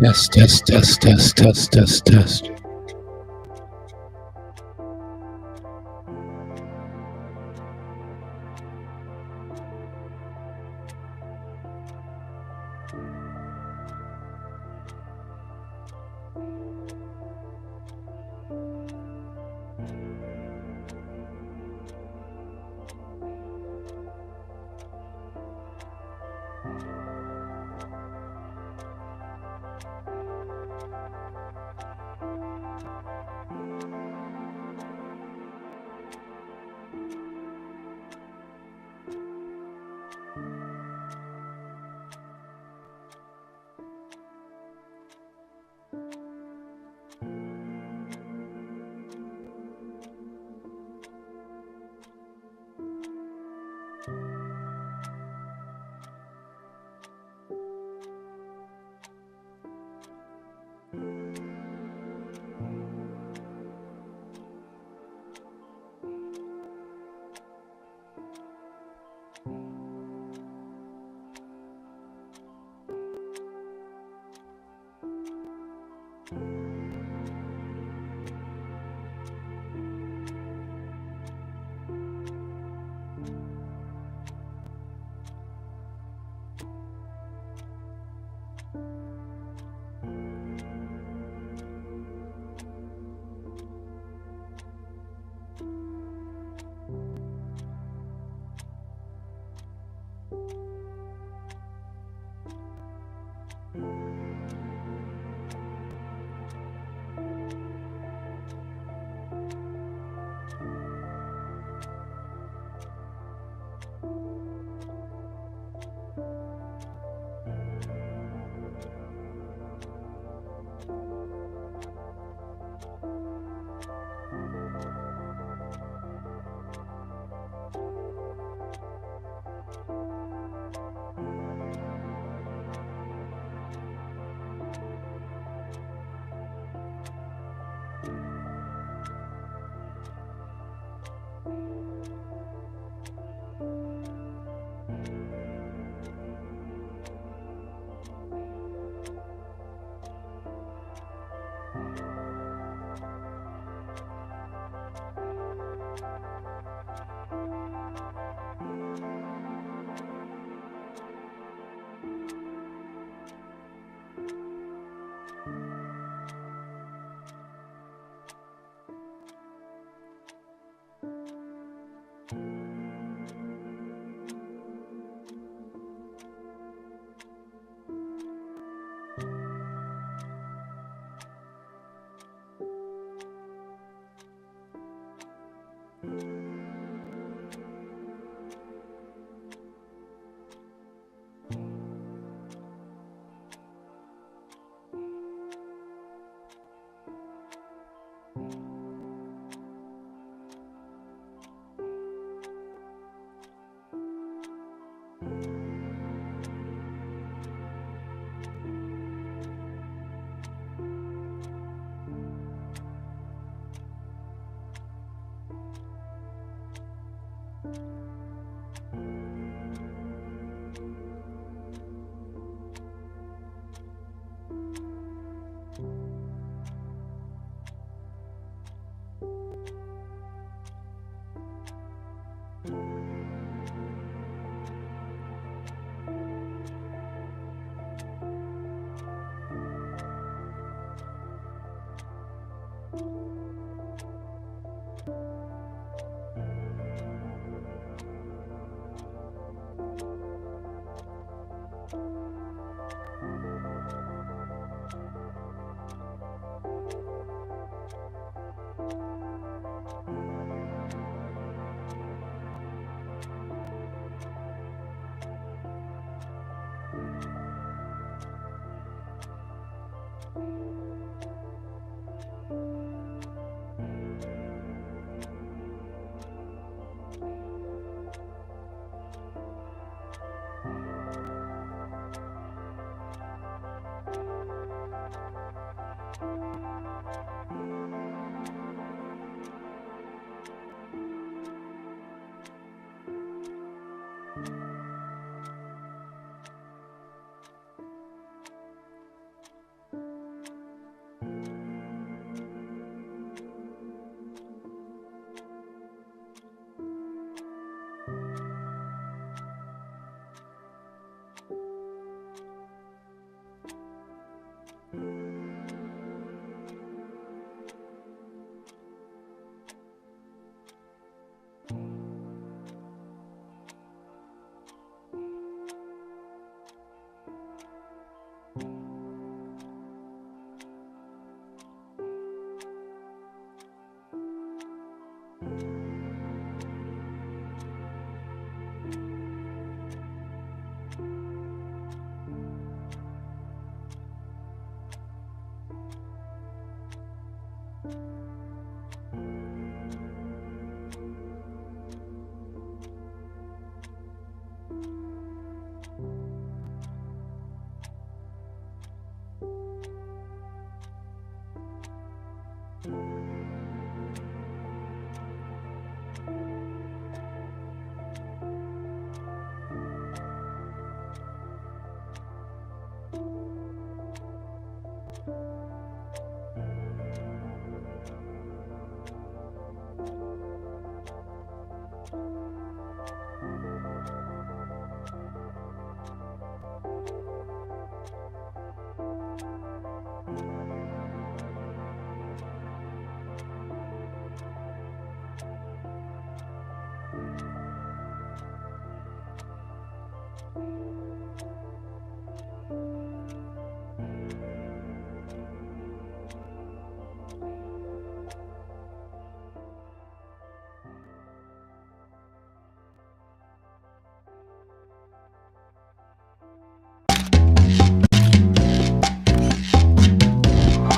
Test, test, test, test, test, test, test.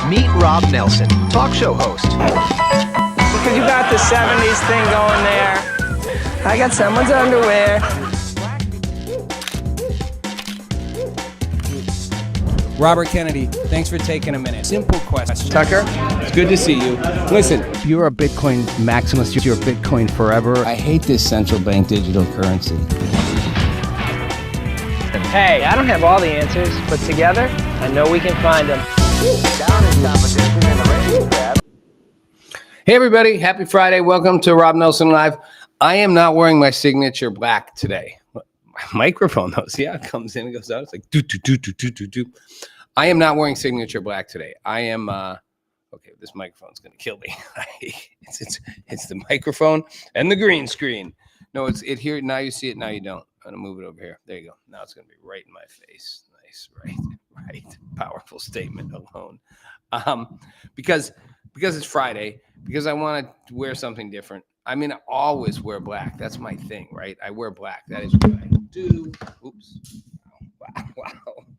Meet Rob Nelson, talk show host. Because you got the 70s thing going there. I got someone's underwear. Robert Kennedy, thanks for taking a minute. Simple question. Tucker? It's good to see you. Listen, You're a Bitcoin maximalist. You're Bitcoin forever. I hate this central bank digital currency. Hey, I don't have all the answers, but together, I know we can find them. hey everybody, happy Friday. Welcome to Rob Nelson Live. I am not wearing my signature black today. My microphone though, see how it comes in and goes out? It's like do, do, do, do, do, do, do. I am not wearing signature black today. I am, okay, this microphone's going to kill me. it's the microphone and the green screen. No, it's it here. Now you see it, now you don't. I'm going to move it over here. There you go. Now it's going to be right in my face. Nice, right. Powerful statement alone. Because it's Friday, because I want to wear something different. I mean, I always wear black. That's my thing, right? I wear black. That is what I do. Oops. Wow.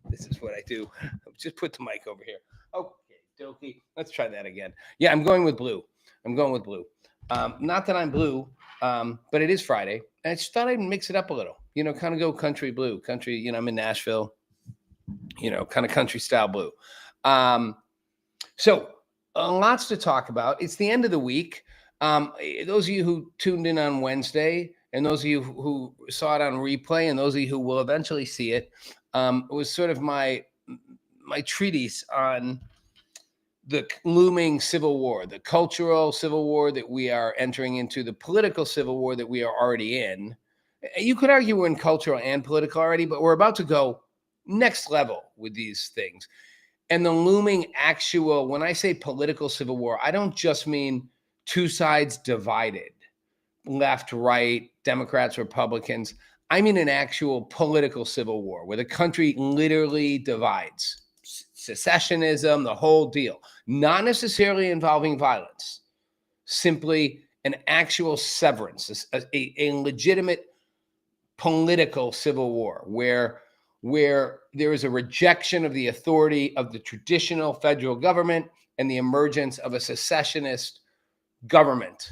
This is what I do. Just put the mic over here. Okay, dokey. Let's try that again. Yeah, I'm going with blue. Not that I'm blue, but it is Friday. And I just thought I'd mix it up a little. You know, kind of go country blue. Country, you know, I'm in Nashville. You know, kind of country style blue. So lots to talk about. It's the end of the week. Those of you who tuned in on Wednesday, and those of you who saw it on replay, and those of you who will eventually see it, was sort of my treatise on the looming civil war, the cultural civil war that we are entering into, the political civil war that we are already in. You could argue we're in cultural and political already, but we're about to go next level with these things. And the looming actual, when I say political civil war, I don't just mean two sides divided, left, right, Democrats, Republicans. I mean an actual political civil war where the country literally divides. Secessionism, the whole deal. Not necessarily involving violence, simply an actual severance, a legitimate political civil war where there is a rejection of the authority of the traditional federal government and the emergence of a secessionist government,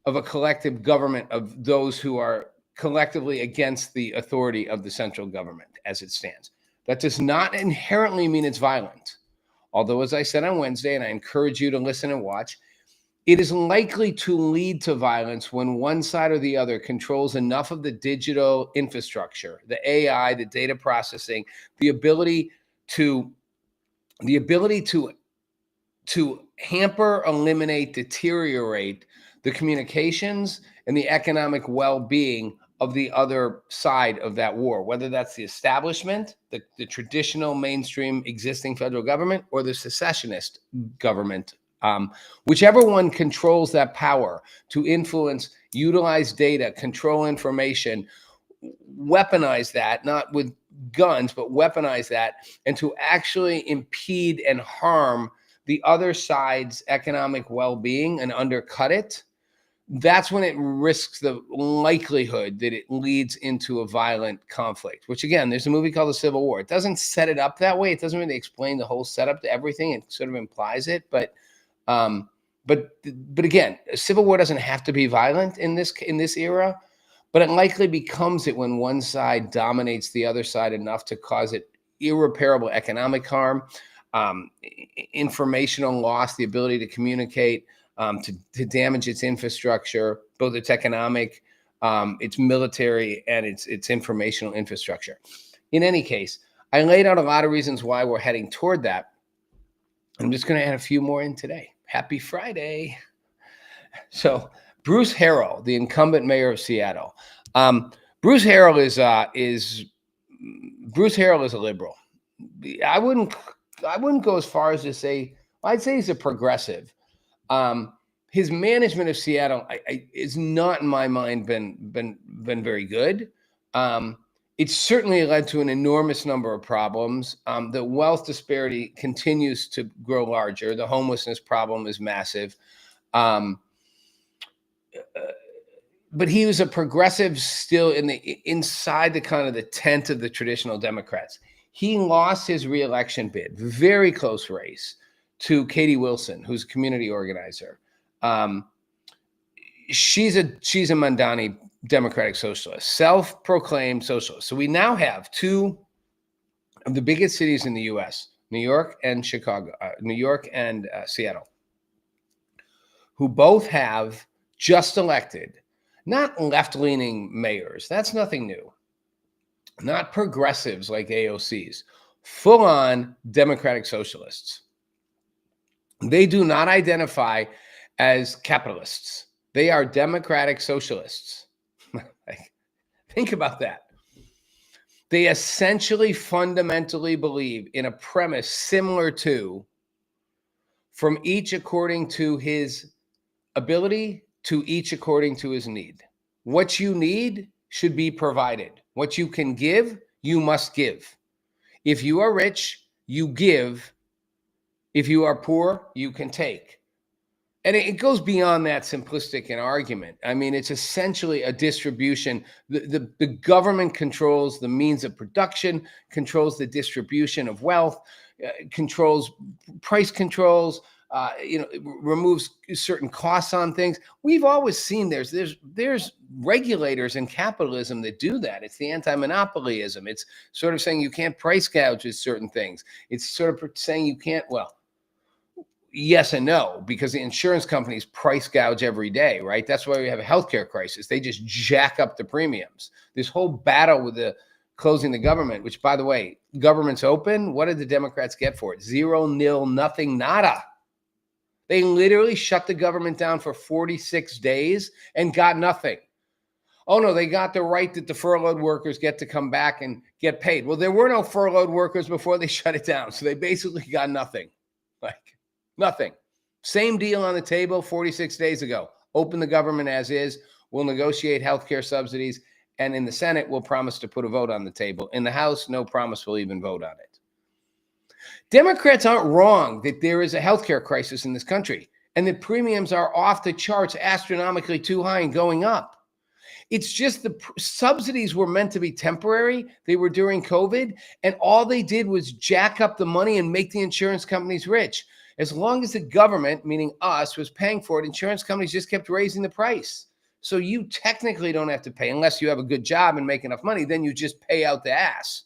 of a collective government of those who are collectively against the authority of the central government as it stands. That does not inherently mean it's violent. Although, as I said on Wednesday, and I encourage you to listen and watch, it is likely to lead to violence when one side or the other controls enough of the digital infrastructure, the AI, the data processing, the ability to hamper, eliminate, deteriorate the communications and the economic well-being of the other side of that war, whether that's the establishment, the traditional mainstream existing federal government, or the secessionist government. Whichever one controls that power to influence, utilize data, control information, weaponize that, not with guns, but weaponize that, and to actually impede and harm the other side's economic well-being and undercut it, that's when it risks the likelihood that it leads into a violent conflict, which again, there's a movie called The Civil War. It doesn't set it up that way. It doesn't really explain the whole setup to everything. It sort of implies it, but But again, a civil war doesn't have to be violent in this era, but it likely becomes it when one side dominates the other side enough to cause it irreparable economic harm, informational loss, the ability to communicate, to damage its infrastructure, both its economic, its military, and its informational infrastructure. In any case, I laid out a lot of reasons why we're heading toward that. I'm just going to add a few more in today. Happy Friday. So Bruce Harrell, the incumbent mayor of Seattle. Bruce Harrell is a liberal. I wouldn't go as far as to say, I'd say he's a progressive. His management of Seattle is not, in my mind, been very good. It's certainly led to an enormous number of problems. The wealth disparity continues to grow larger. The homelessness problem is massive. But he was a progressive still inside the kind of the tent of the traditional Democrats. He lost his reelection bid, very close race, to Katie Wilson, who's a community organizer. She's a Mandani Democratic socialist, self-proclaimed socialist. So we now have two of the biggest cities in the U.S., New York and Seattle, who both have just elected, not left-leaning mayors. That's nothing new. Not progressives like AOCs, full-on Democratic socialists. They do not identify as capitalists. They are Democratic socialists. Think about that. They essentially fundamentally believe in a premise similar to, from each according to his ability, to each according to his need. What you need should be provided. What you can give, you must give. If you are rich, you give. If you are poor, you can take. And it goes beyond that simplistic an argument. I mean, it's essentially a distribution. The government controls the means of production, controls the distribution of wealth, controls price controls, removes certain costs on things. We've always seen there's regulators in capitalism that do that. It's the anti-monopolyism. It's sort of saying you can't price gouge with certain things. It's sort of saying you can't, well, yes and no, because the insurance companies price gouge every day, right? That's why we have a healthcare crisis. They just jack up the premiums. This whole battle with the closing the government, which, by the way, government's open. What did the Democrats get for it? 0, nil, nothing, nada. They literally shut the government down for 46 days and got nothing. Oh, no, they got the right that the furloughed workers get to come back and get paid. Well, there were no furloughed workers before they shut it down. So they basically got nothing. Nothing. Same deal on the table 46 days ago. Open the government as is. We'll negotiate healthcare subsidies. And in the Senate, we'll promise to put a vote on the table. In the House, no promise we'll even vote on it. Democrats aren't wrong that there is a healthcare crisis in this country and that premiums are off the charts, astronomically too high and going up. It's just the subsidies were meant to be temporary. They were during COVID, and all they did was jack up the money and make the insurance companies rich. As long as the government, meaning us, was paying for it, insurance companies just kept raising the price. So you technically don't have to pay unless you have a good job and make enough money. Then you just pay out the ass.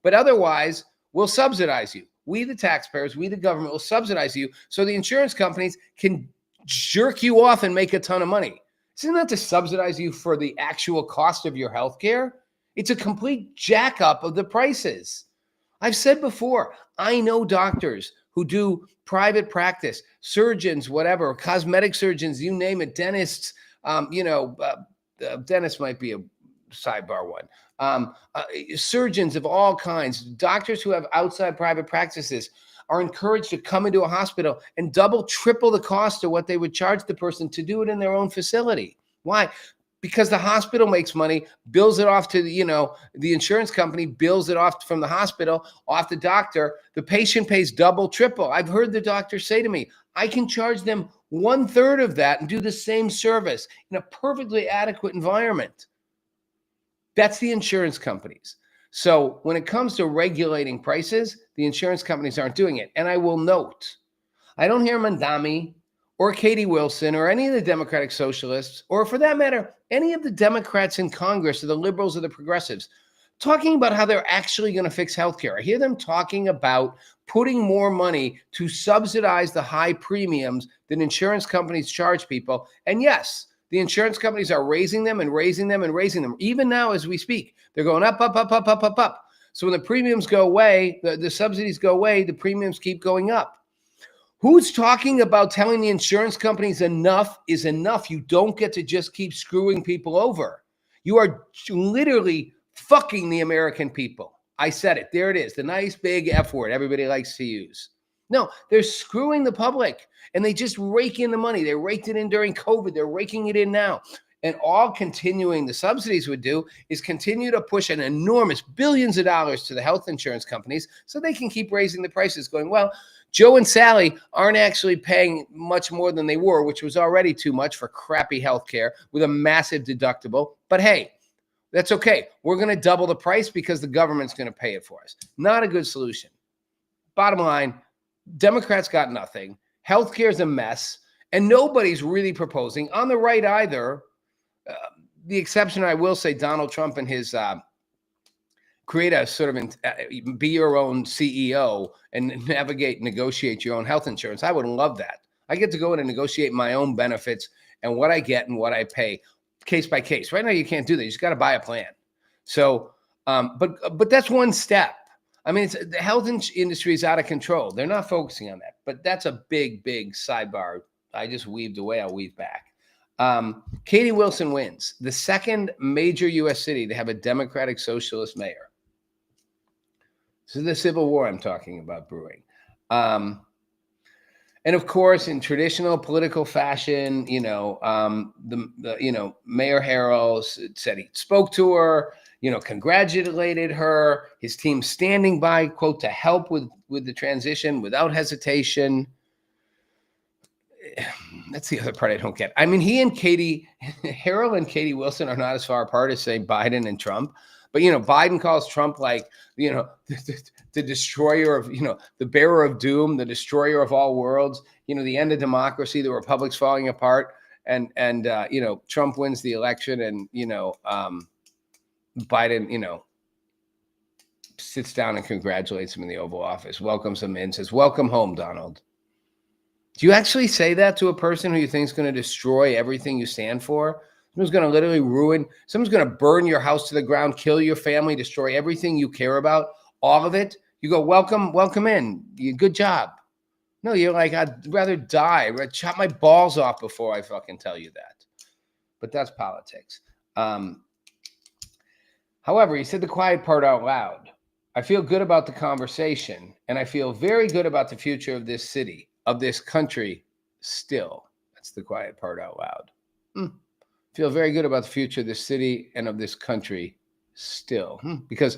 But otherwise, we'll subsidize you. We, the taxpayers, we, the government, will subsidize you so the insurance companies can jerk you off and make a ton of money. Isn't that to subsidize you for the actual cost of your health care? It's a complete jack up of the prices. I've said before, I know doctors who do private practice, surgeons, whatever, cosmetic surgeons, you name it, dentists, dentist might be a sidebar one. Surgeons of all kinds, doctors who have outside private practices are encouraged to come into a hospital and double, triple the cost of what they would charge the person to do it in their own facility. Why? Because the hospital makes money, bills it off to the insurance company, bills it off from the hospital, off the doctor. The patient pays double, triple. I've heard the doctor say to me, I can charge them 1/3 of that and do the same service in a perfectly adequate environment. That's the insurance companies. So when it comes to regulating prices, the insurance companies aren't doing it. And I will note, I don't hear Mandami or Katie Wilson or any of the Democratic Socialists, or for that matter, any of the Democrats in Congress or the liberals or the progressives, talking about how they're actually going to fix healthcare. I hear them talking about putting more money to subsidize the high premiums that insurance companies charge people. And yes, the insurance companies are raising them and raising them and raising them. Even now, as we speak, they're going up, up, up, up, up, up, up. So when the premiums go away, the subsidies go away, the premiums keep going up. Who's talking about telling the insurance companies enough is enough? You don't get to just keep screwing people over. You are literally fucking the American people. I said it. There it is. The nice big F word everybody likes to use. No, they're screwing the public, and they just rake in the money. They raked it in during COVID. They're raking it in now. And all continuing the subsidies would do is continue to push an enormous billions of dollars to the health insurance companies so they can keep raising the prices, going, well, Joe and Sally aren't actually paying much more than they were, which was already too much for crappy healthcare with a massive deductible. But hey, that's okay. We're going to double the price because the government's going to pay it for us. Not a good solution. Bottom line, Democrats got nothing. Healthcare is a mess, and nobody's really proposing on the right either. The exception, I will say, Donald Trump and his create a sort of be your own CEO and negotiate your own health insurance. I would love that. I get to go in and negotiate my own benefits and what I get and what I pay case by case. Right now, you can't do that. You just got to buy a plan. So, but that's one step. I mean, the health industry is out of control. They're not focusing on that, but that's a big, big sidebar. I just weaved away. I'll weave back. Katie Wilson wins, the second major U.S. city to have a Democratic Socialist mayor. This is the Civil War I'm talking about brewing. And of course, in traditional political fashion, Mayor Harrell said he spoke to her, congratulated her, his team standing by, quote, to help with the transition without hesitation. That's the other part I don't get. I mean, Harrell and Katie Wilson are not as far apart as, say, Biden and Trump. But, Biden calls Trump like, the destroyer of, the bearer of doom, the destroyer of all worlds, the end of democracy, the republic's falling apart. And Trump wins the election and, Biden, sits down and congratulates him in the Oval Office, welcomes him in, says, welcome home, Donald. Do you actually say that to a person who you think is going to destroy everything you stand for? Someone's going to literally someone's going to burn your house to the ground, kill your family, destroy everything you care about, all of it. You go, welcome in. Good job. No, you're like, I'd rather die. I'd chop my balls off before I fucking tell you that. But that's politics. However, he said the quiet part out loud. I feel good about the conversation, and I feel very good about the future of this city, of this country still. That's the quiet part out loud. Feel very good about the future of this city and of this country still. Because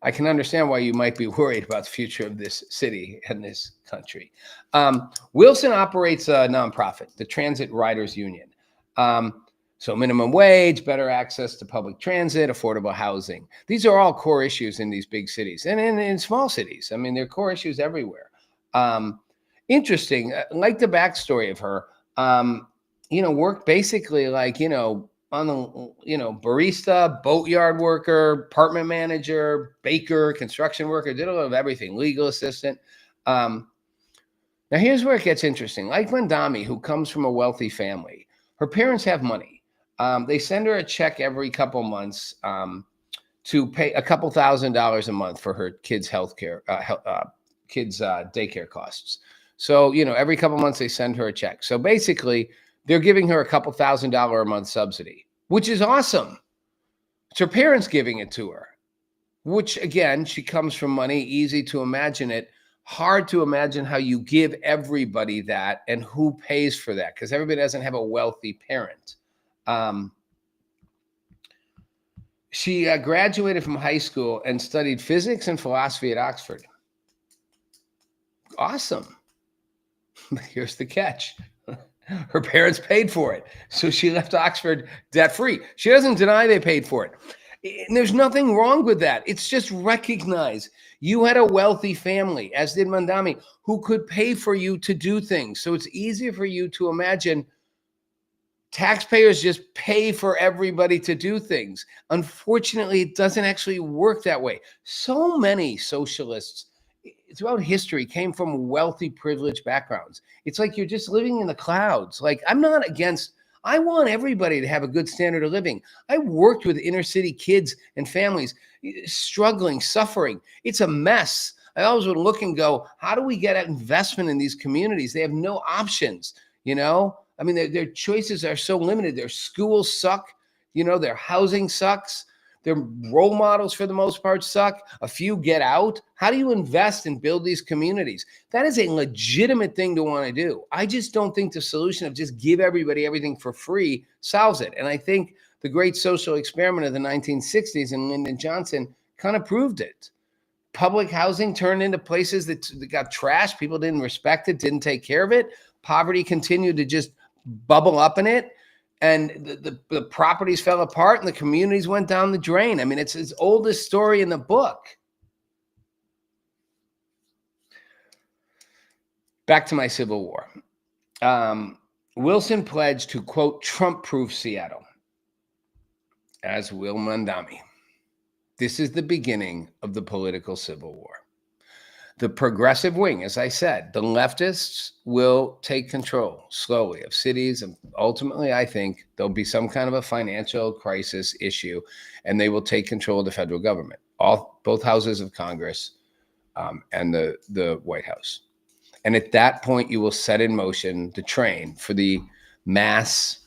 I can understand why you might be worried about the future of this city and this country. Wilson operates a nonprofit, the Transit Riders Union. So minimum wage, better access to public transit, affordable housing. These are all core issues in these big cities and in small cities. I mean, they're core issues everywhere. Interesting, like the backstory of her, worked basically like, on the, barista, boatyard worker, apartment manager, baker, construction worker, did a little of everything, legal assistant. Now here's where it gets interesting. Like Lindami, who comes from a wealthy family, her parents have money. They send her a check every couple months to pay a couple $1,000s a month for her kids' healthcare, kids' daycare costs. So, every couple months they send her a check. So basically, they're giving her a couple $1,000s a month subsidy, which is awesome. It's her parents giving it to her, which, again, she comes from money, easy to imagine it. Hard to imagine how you give everybody that and who pays for that, because everybody doesn't have a wealthy parent. She graduated from high school and studied physics and philosophy at Oxford. Awesome. Here's the catch. Her parents paid for it. So she left Oxford debt-free. She doesn't deny they paid for it. And there's nothing wrong with that. It's just recognize you had a wealthy family, as did Mandami, who could pay for you to do things. So it's easier for you to imagine taxpayers just pay for everybody to do things. Unfortunately, it doesn't actually work that way. So many socialists throughout history came from wealthy, privileged backgrounds. It's like you're just living in the clouds. Like, I'm not against, I want everybody to have a good standard of living. I worked with inner city kids and families struggling, suffering. It's a mess. I always would look and go, how do we get investment in these communities? They have no options, you know? I mean, their choices are so limited. Their schools suck, you know, their housing sucks. Their role models, for the most part, suck. A few get out. How do you invest and build these communities? That is a legitimate thing to want to do. I just don't think the solution of just give everybody everything for free solves it. And I think the great social experiment of the 1960s and Lyndon Johnson kind of proved it. Public housing turned into places that got trashed. People didn't respect it, didn't take care of it. Poverty continued to just bubble up in it. And the properties fell apart and the communities went down the drain. I mean, it's his oldest story in the book. Back to my Civil War. Wilson pledged to, quote, Trump-proof Seattle, as will Mandami. This is the beginning of the political Civil War. The progressive wing, as I said, the leftists will take control slowly of cities. And ultimately, I think there'll be some kind of a financial crisis issue, and they will take control of the federal government, both houses of Congress and the White House. And at that point, you will set in motion the train for the mass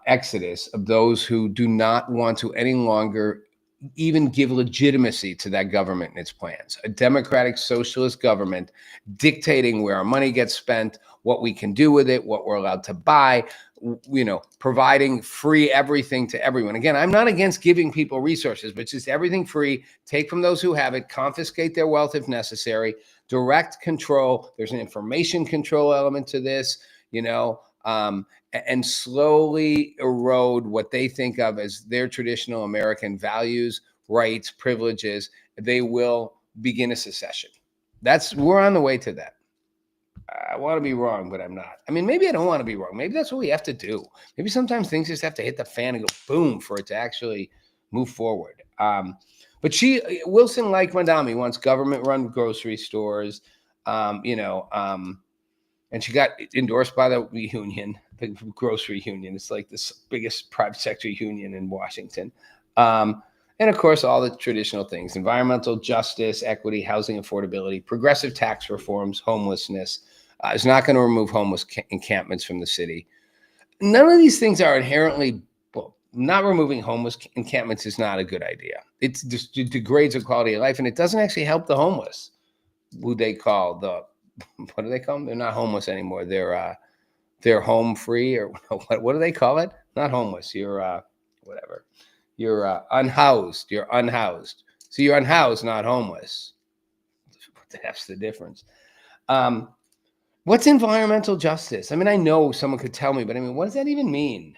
exodus of those who do not want to any longer even give legitimacy to that government and its plans. A democratic socialist government dictating where our money gets spent, what we can do with it, what we're allowed to buy, you know, providing free everything to everyone. Again, I'm not against giving people resources, but just everything free, take from those who have it, confiscate their wealth if necessary, direct control. There's an information control element to this, you know, and slowly erode what they think of as their traditional American values, rights, privileges. They will begin a secession. We're on the way to that. I want to be wrong, but I'm not. I mean, maybe I don't want to be wrong. Maybe that's what we have to do. Maybe sometimes things just have to hit the fan and go boom for it to actually move forward. But Wilson, like Mandami, wants government-run grocery stores, and she got endorsed by the union, the grocery union. It's like the biggest private sector union in Washington. And of course, all the traditional things: environmental justice, equity, housing affordability, progressive tax reforms, homelessness. Is not going to remove homeless encampments from the city. None of these things are inherently, not removing homeless encampments is not a good idea. It just degrades the quality of life, and it doesn't actually help the homeless, who they call what do they call them? They're not homeless anymore. They're home free, or what do they call it? Not homeless. You're whatever. You're unhoused. You're unhoused. So you're unhoused, not homeless. What the heck's the difference? What's environmental justice? I mean, I know someone could tell me, but I mean, what does that even mean?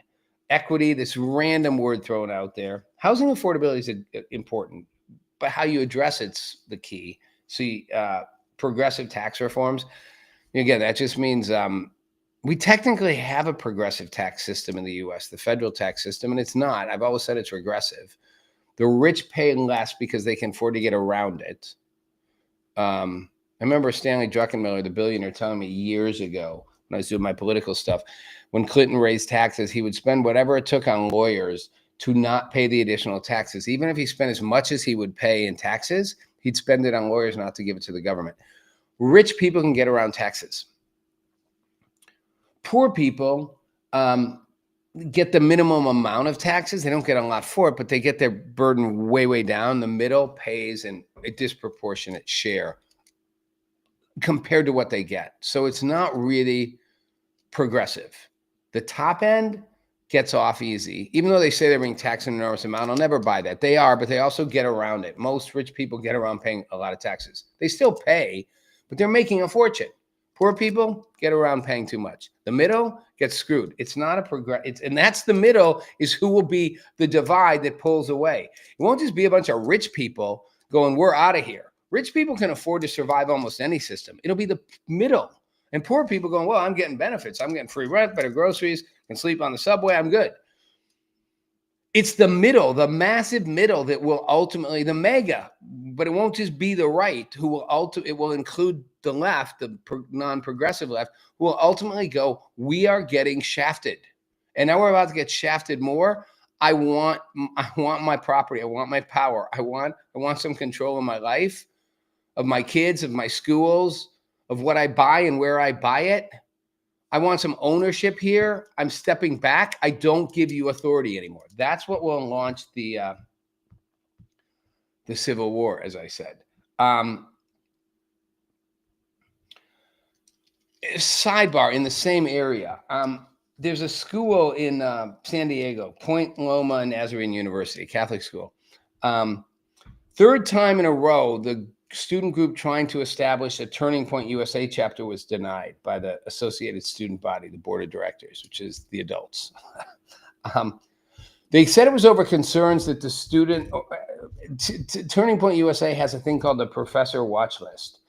Equity, this random word thrown out there. Housing affordability is important, but how you address it's the key. See, progressive tax reforms. Again, that just means we technically have a progressive tax system in the U.S., the federal tax system, and it's not. I've always said it's regressive. The rich pay less because they can afford to get around it. I remember Stanley Druckenmiller, the billionaire, telling me years ago when I was doing my political stuff, when Clinton raised taxes, he would spend whatever it took on lawyers to not pay the additional taxes. Even if he spent as much as he would pay in taxes, he'd spend it on lawyers not to give it to the government. Rich people can get around taxes. Poor people get the minimum amount of taxes. They don't get a lot for it, but they get their burden way, way down. The middle pays a disproportionate share compared to what they get. So it's not really progressive. The top end gets off easy, even though they say they're being taxed an enormous amount. I'll never buy that. They are, but they also get around it. Most rich people get around paying a lot of taxes. They still pay, but they're making a fortune. Poor people get around paying too much. The middle gets screwed. It's not a progress. And that's the middle is who will be the divide that pulls away. It won't just be a bunch of rich people going, we're out of here. Rich people can afford to survive almost any system. It'll be the middle. And poor people going, well, I'm getting benefits. I'm getting free rent, better groceries, can sleep on the subway. I'm good. It's the middle, the massive middle that will ultimately, the mega, but it won't just be the right who will ultimately, it will include the left, the non-progressive left, who will ultimately go, we are getting shafted. And now we're about to get shafted more. I want my property. I want my power. I want some control of my life, of my kids, of my schools, of what I buy and where I buy it. I want some ownership here. I'm stepping back. I don't give you authority anymore. That's what will launch the Civil War, as I said. Sidebar, in the same area, there's a school in San Diego, Point Loma Nazarene University, Catholic school. Third time in a row, the student group trying to establish a Turning Point USA chapter was denied by the associated student body, the board of directors, which is the adults. They said it was over concerns that the student, Turning Point USA has a thing called the Professor Watch List.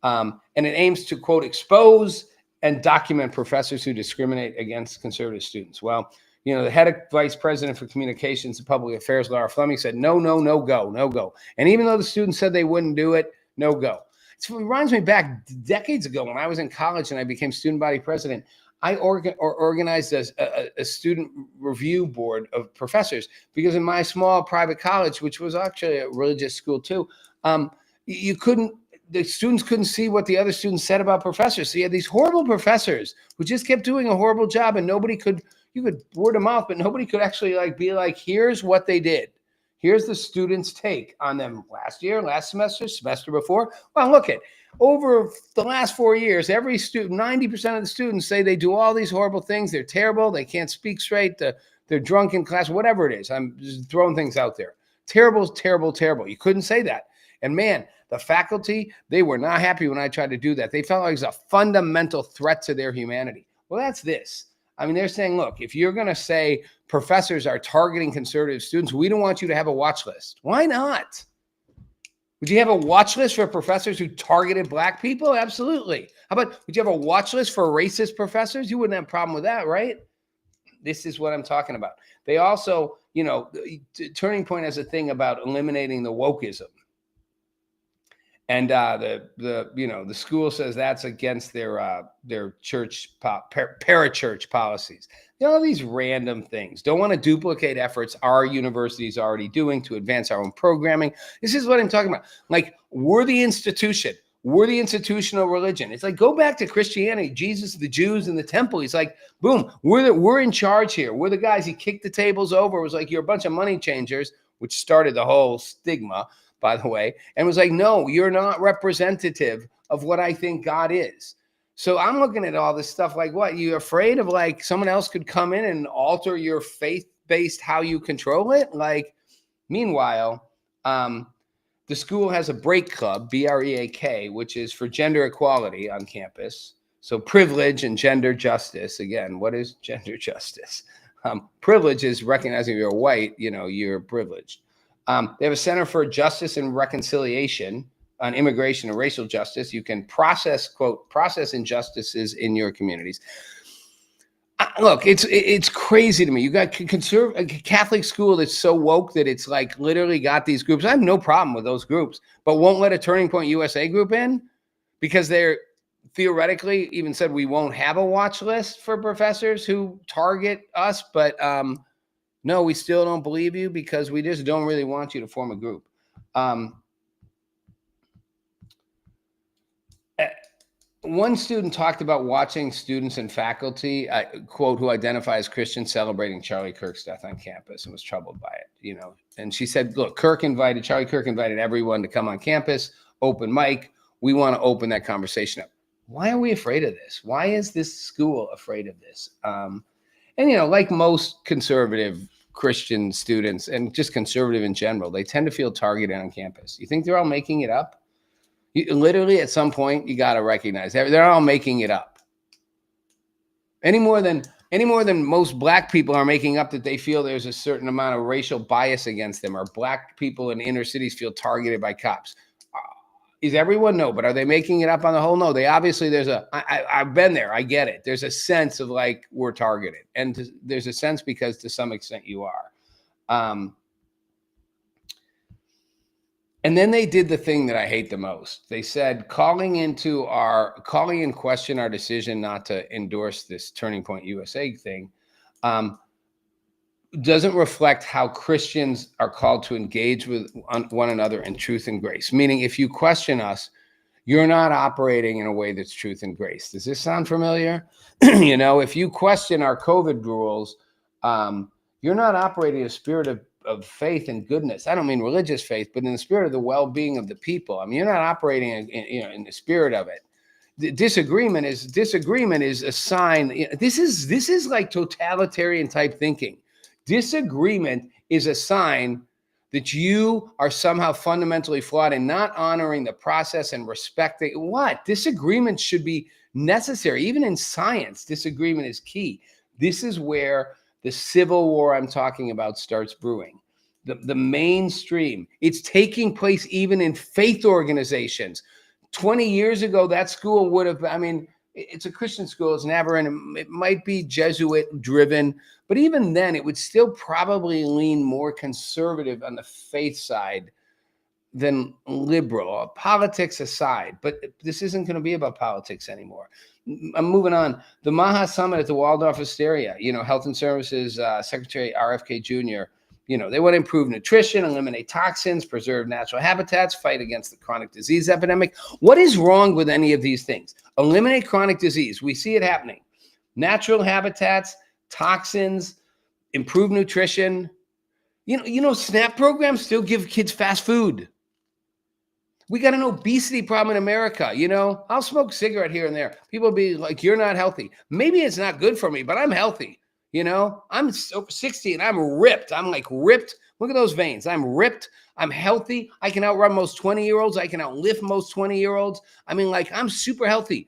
And it aims to, quote, expose and document professors who discriminate against conservative students. Well, you know, the head of vice president for communications and public affairs, Laura Fleming, said, no go. And even though the students said they wouldn't do it, no go. It reminds me back decades ago when I was in college and I became student body president. I organized a student review board of professors because in my small private college, which was actually a religious school too, the students couldn't see what the other students said about professors. So you had these horrible professors who just kept doing a horrible job and you could word of mouth, but nobody could actually be like, here's what they did. Here's the students' take on them last year, last semester before. Well, look at over the last 4 years, every student, 90% of the students say they do all these horrible things. They're terrible. They can't speak straight. They're drunk in class, whatever it is. I'm just throwing things out there. Terrible, terrible, terrible. You couldn't say that. And man, the faculty, they were not happy when I tried to do that. They felt like it was a fundamental threat to their humanity. Well, that's this. I mean, they're saying, look, if you're going to say professors are targeting conservative students, we don't want you to have a watch list. Why not? Would you have a watch list for professors who targeted black people? Absolutely. How about, would you have a watch list for racist professors? You wouldn't have a problem with that, right? This is what I'm talking about. They also, you know, Turning Point has a thing about eliminating the wokeism. And the school says that's against their church parachurch policies. You know, these random things. Don't want to duplicate efforts our university is already doing to advance our own programming. This is what I'm talking about. Like, we're the institution. We're the institutional religion. It's like, go back to Christianity, Jesus, the Jews, and the temple. He's like, boom, we're in charge here. We're the guys. He kicked the tables over. It was like, you're a bunch of money changers, which started the whole stigma, by the way, and was like, no, you're not representative of what I think God is. So I'm looking at all this stuff like, what, you afraid of like someone else could come in and alter your faith-based how you control it? Like, meanwhile, the school has a break club, BREAK, which is for gender equality on campus. So privilege and gender justice. Again, what is gender justice? Privilege is recognizing you're white, you know, you're privileged. They have a Center for Justice and Reconciliation on immigration and racial justice. You can process injustices in your communities. Look, it's crazy to me. You got a Catholic school that's so woke that it's like literally got these groups. I have no problem with those groups, but won't let a Turning Point USA group in because they're theoretically even said we won't have a watch list for professors who target us, but no, we still don't believe you because we just don't really want you to form a group. One student talked about watching students and faculty, quote, who identify as Christian celebrating Charlie Kirk's death on campus and was troubled by it, you know. And she said, look, Charlie Kirk invited everyone to come on campus, open mic. We want to open that conversation up. Why are we afraid of this? Why is this school afraid of this? And, you know, like most conservative Christian students and just conservative in general, they tend to feel targeted on campus. You think they're all making it up? Literally, at some point, you got to recognize they're all making it up. Any more than most black people are making up that they feel there's a certain amount of racial bias against them, or black people in inner cities feel targeted by cops. Is everyone? No, but are they making it up on the whole? No, they obviously I've been there. I get it. There's a sense of like we're targeted, and there's a sense because to some extent you are. And then they did the thing that I hate the most. They said calling in question our decision not to endorse this Turning Point USA thing doesn't reflect how Christians are called to engage with one another in truth and grace. Meaning, if you question us, you're not operating in a way that's truth and grace. Does this sound familiar? If you question our COVID rules, you're not operating in a spirit of faith and goodness. I don't mean religious faith, but in the spirit of the well-being of the people. I mean, you're not operating in the spirit of it. The disagreement is a sign. This is like totalitarian type thinking. Disagreement is a sign that you are somehow fundamentally flawed and not honoring the process and respecting what disagreement should be necessary. Even in science, disagreement is key. This is where the civil war I'm talking about starts brewing. The mainstream, it's taking place even in faith organizations. 20 years ago, that school would have, it's a Christian school, it's never, and it might be Jesuit driven, but even then it would still probably lean more conservative on the faith side than liberal, politics aside. But this isn't going to be about politics anymore. I'm moving on. The Maha Summit at the Waldorf Astoria, Health and Services Secretary RFK Jr., they want to improve nutrition, eliminate toxins, preserve natural habitats, fight against the chronic disease epidemic. What is wrong with any of these things? Eliminate chronic disease. We see it happening. Natural habitats, toxins, improve nutrition. SNAP programs still give kids fast food. We got an obesity problem in America. I'll smoke a cigarette here and there. People be like, you're not healthy. Maybe it's not good for me, but I'm healthy. I'm 60 and I'm ripped. I'm like ripped. Look at those veins. I'm ripped. I'm healthy. I can outrun most 20-year-olds. I can outlift most 20-year-olds. I'm super healthy.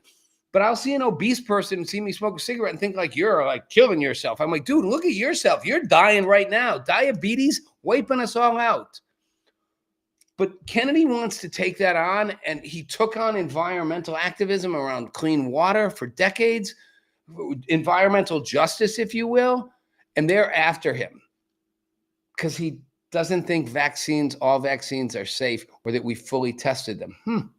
But I'll see an obese person and see me smoke a cigarette and think like you're like killing yourself. I'm like, dude, look at yourself. You're dying right now. Diabetes wiping us all out. But Kennedy wants to take that on, and he took on environmental activism around clean water for decades, environmental justice, if you will, and they're after him because he doesn't think all vaccines are safe or that we fully tested them.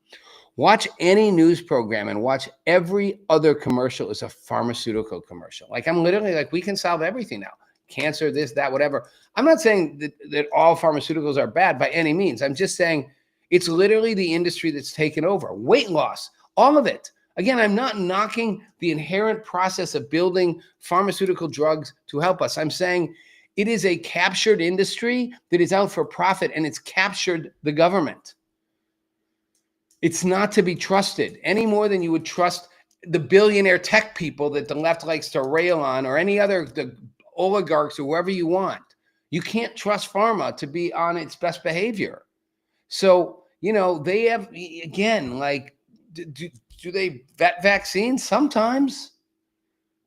Watch any news program and watch every other commercial is a pharmaceutical commercial. Like I'm literally like, we can solve everything now. Cancer, this, that, whatever. I'm not saying that all pharmaceuticals are bad by any means. I'm just saying it's literally the industry that's taken over. Weight loss, all of it. Again, I'm not knocking the inherent process of building pharmaceutical drugs to help us. I'm saying it is a captured industry that is out for profit, and it's captured the government. It's not to be trusted any more than you would trust the billionaire tech people that the left likes to rail on, or any other the oligarchs or whoever you want. You can't trust pharma to be on its best behavior. So, they have, again, like, do they vet vaccines? Sometimes.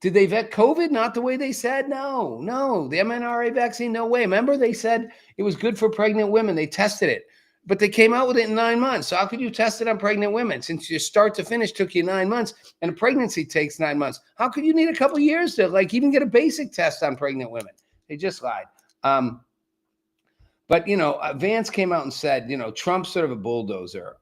Did they vet COVID? Not the way they said. No. The mRNA vaccine, no way. Remember, they said it was good for pregnant women. They tested it, but they came out with it in 9 months. So how could you test it on pregnant women? Since your start to finish took you 9 months and a pregnancy takes 9 months, how could you need a couple of years to even get a basic test on pregnant women? They just lied. But Vance came out and said, Trump's sort of a bulldozer.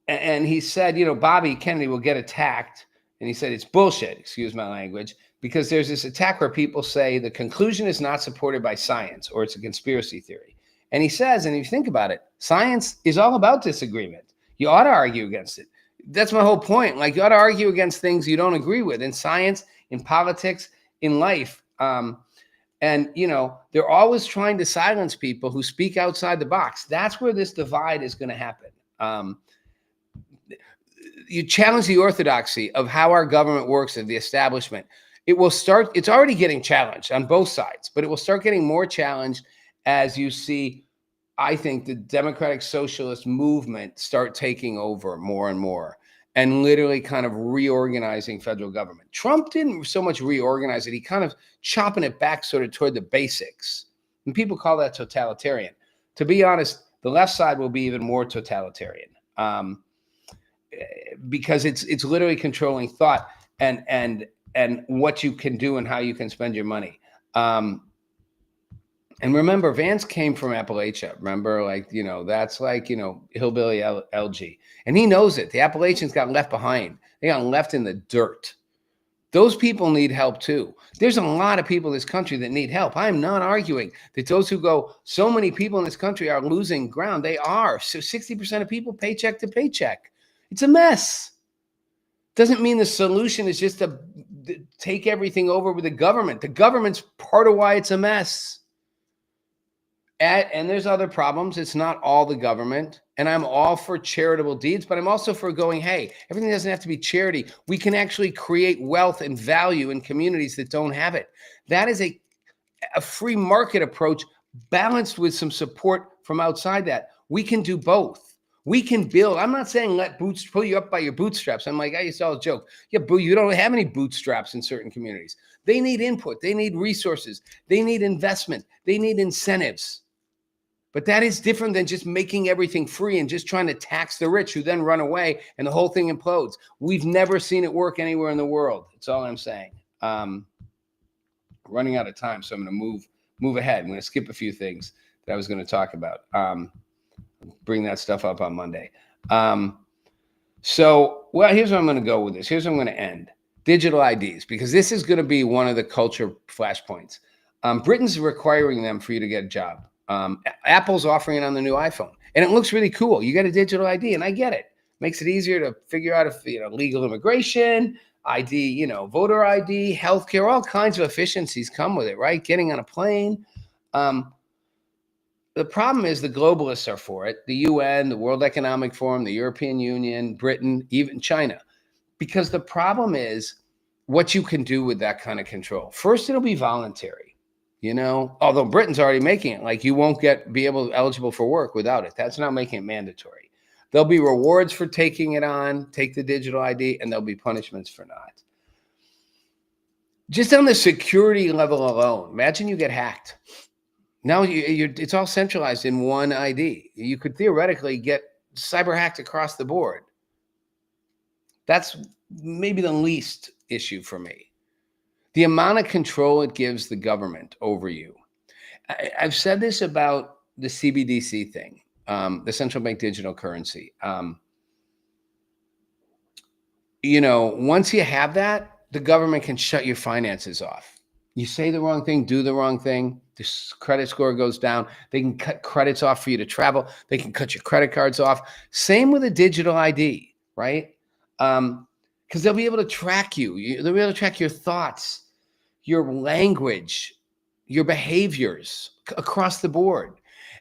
And he said, Bobby Kennedy will get attacked. And he said, it's bullshit, excuse my language, because there's this attack where people say the conclusion is not supported by science or it's a conspiracy theory. And he says, and if you think about it, science is all about disagreement. You ought to argue against it. That's my whole point. Like, you ought to argue against things you don't agree with in science, in politics, in life. And, they're always trying to silence people who speak outside the box. That's where this divide is going to happen. You challenge the orthodoxy of how our government works and the establishment. It's already getting challenged on both sides, but it will start getting more challenged as you see I think the democratic socialist movement start taking over more and more and literally kind of reorganizing federal government. Trump didn't so much reorganize it. He kind of chopping it back sort of toward the basics. And people call that totalitarian. To be honest, the left side will be even more totalitarian because it's literally controlling thought and what you can do and how you can spend your money. And remember, Vance came from Appalachia. Remember, that's hillbilly LG. And he knows it. The Appalachians got left behind. They got left in the dirt. Those people need help too. There's a lot of people in this country that need help. I'm not arguing that those who go, so many people in this country are losing ground. They are. So 60% of people paycheck to paycheck. It's a mess. Doesn't mean the solution is just to take everything over with the government. The government's part of why it's a mess. And there's other problems. It's not all the government. And I'm all for charitable deeds, but I'm also for going, hey, everything doesn't have to be charity. We can actually create wealth and value in communities that don't have it. That is a free market approach balanced with some support from outside that. We can do both. We can build. I'm not saying let boots pull you up by your bootstraps. I'm like, I used to always joke, yeah, boo, you don't have any bootstraps in certain communities. They need input. They need resources. They need investment. They need incentives. But that is different than just making everything free and just trying to tax the rich who then run away and the whole thing implodes. We've never seen it work anywhere in the world. That's all I'm saying. Running out of time, so I'm going to move ahead. I'm going to skip a few things that I was going to talk about. Bring that stuff up on Monday. Here's where I'm going to go with this. Here's where I'm going to end. Digital IDs, because this is going to be one of the culture flashpoints. Britain's requiring them for you to get a job. Apple's offering it on the new iPhone, and it looks really cool. You get a digital ID, and I get it. Makes it easier to figure out if legal immigration, ID, voter ID, healthcare, all kinds of efficiencies come with it, right? Getting on a plane. The problem is the globalists are for it. The UN, the World Economic Forum, the European Union, Britain, even China, because the problem is what you can do with that kind of control. First, it'll be voluntary. Although Britain's already making it, like you won't be eligible for work without it. That's not making it mandatory. There'll be rewards for taking it on, take the digital ID, and there'll be punishments for not. Just on the security level alone, imagine you get hacked. Now it's all centralized in one ID. You could theoretically get cyber hacked across the board. That's maybe the least issue for me. The amount of control it gives the government over you. I've said this about the CBDC thing, the central bank digital currency. Once you have that, the government can shut your finances off. You say the wrong thing, do the wrong thing, the credit score goes down. They can cut credits off for you to travel. They can cut your credit cards off. Same with a digital ID, right? Because they'll be able to track you. They'll be able to track your thoughts, your language, your behaviors across the board.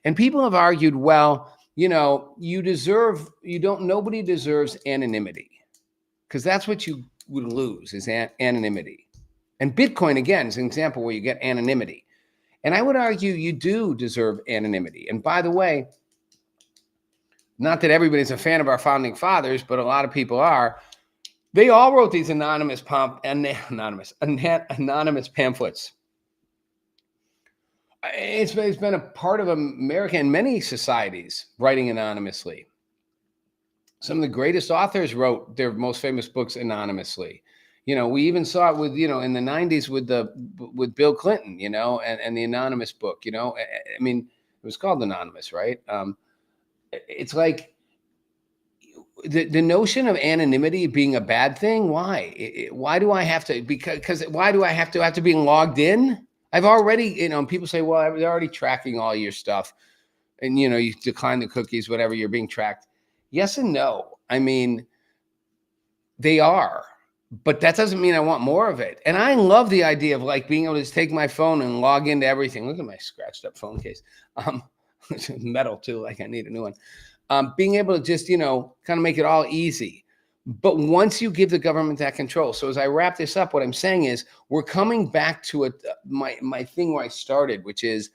And people have argued, well, nobody deserves anonymity, because that's what you would lose is anonymity. And Bitcoin, again, is an example where you get anonymity. And I would argue you do deserve anonymity. And by the way, not that everybody's a fan of our founding fathers, but a lot of people are. They all wrote these anonymous pamphlets. It's been a part of America and many societies, writing anonymously. Some of the greatest authors wrote their most famous books anonymously. We even saw it with, in the 90s with Bill Clinton, and the anonymous book, I mean, it was called Anonymous, right? It's like the notion of anonymity being a bad thing. Why? Why do I have to? Because why do I have to be logged in? I've already, people say, well, they're already tracking all your stuff, and you decline the cookies, whatever, you're being tracked. Yes and no. I mean, they are, but that doesn't mean I want more of it. And I love the idea of like being able to just take my phone and log into everything. Look at my scratched up phone case. Metal too, like I need a new one. Being able to just, kind of make it all easy. But once you give the government that control. So as I wrap this up, what I'm saying is we're coming back to my thing where I started, which is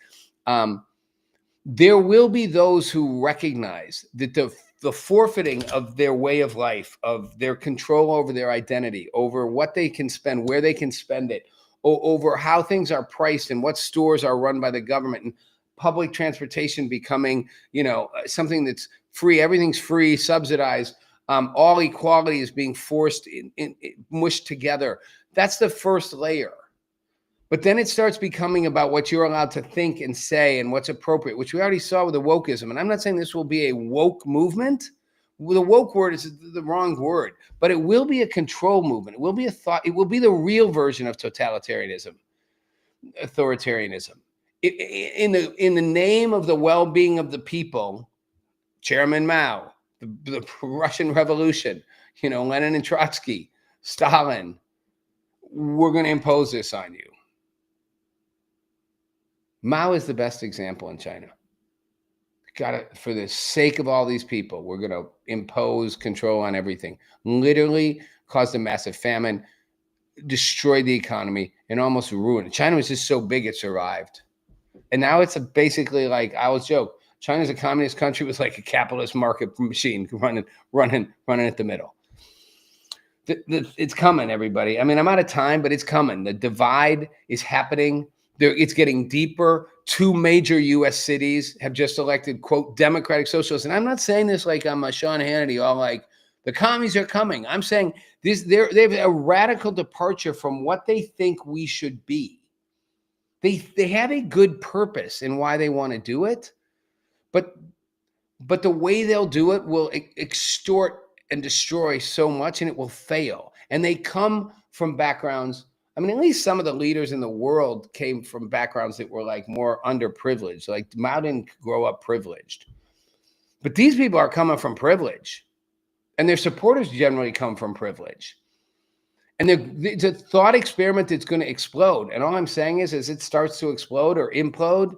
there will be those who recognize that the forfeiting of their way of life, of their control over their identity, over what they can spend, where they can spend it, over how things are priced and what stores are run by the government, and public transportation becoming, something that's free, everything's free, subsidized, all equality is being forced mushed together. That's the first layer. But then it starts becoming about what you're allowed to think and say and what's appropriate, which we already saw with the wokeism. And I'm not saying this will be a woke movement. The woke word is the wrong word, but it will be a control movement. It will be a thought. It will be the real version of totalitarianism, authoritarianism. In the name of the well-being of the people, Chairman Mao, the Russian Revolution, Lenin and Trotsky, Stalin, we're going to impose this on you. Mao is the best example in China. For the sake of all these people, we're going to impose control on everything. Literally caused a massive famine, destroyed the economy, and almost ruined it. China was just so big it survived. And now it's basically like, I always joke, China's a communist country with like a capitalist market machine running at the middle. It's coming, everybody. I mean, I'm out of time, but it's coming. The divide is happening. It's getting deeper. 2 major U.S. cities have just elected, quote, Democratic Socialists. And I'm not saying this like I'm a Sean Hannity, all like, the commies are coming. I'm saying they have a radical departure from what they think we should be. They have a good purpose in why they want to do it, but the way they'll do it will extort and destroy so much, and it will fail. And they come from backgrounds. I mean, at least some of the leaders in the world came from backgrounds that were like more underprivileged. Like Mao didn't grow up privileged. But these people are coming from privilege. And their supporters generally come from privilege. And it's a thought experiment that's going to explode. And all I'm saying is, as it starts to explode or implode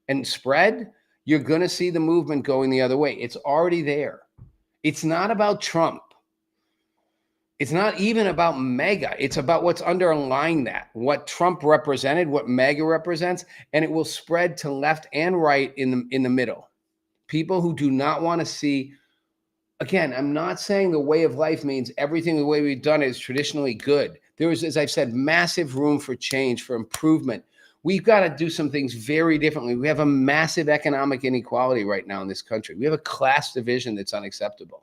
and spread, you're going to see the movement going the other way. It's already there. It's not about Trump. It's not even about MAGA. It's about what's underlying that, what Trump represented, what MAGA represents, and it will spread to left and right in the middle. People who do not want to see, again, I'm not saying the way of life means everything the way we've done it is traditionally good. There is, as I've said, massive room for change, for improvement. We've got to do some things very differently. We have a massive economic inequality right now in this country. We have a class division that's unacceptable.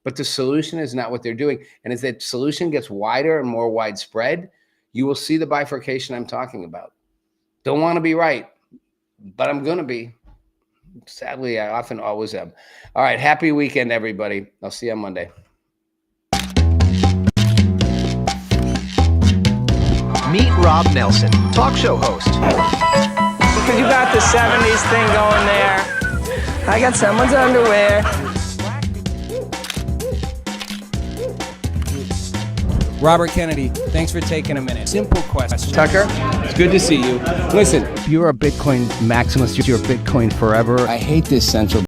But the solution is not what they're doing. And as that solution gets wider and more widespread, you will see the bifurcation I'm talking about. Don't want to be right, but I'm going to be. Sadly, I often always am. All right. Happy weekend, everybody. I'll see you on Monday. Meet Rob Nelson, talk show host. Because you got the 70s thing going there. I got someone's underwear. Robert Kennedy, thanks for taking a minute. Simple question. Tucker, it's good to see you. Listen, If you're a Bitcoin maximalist, you're Bitcoin forever. I hate this central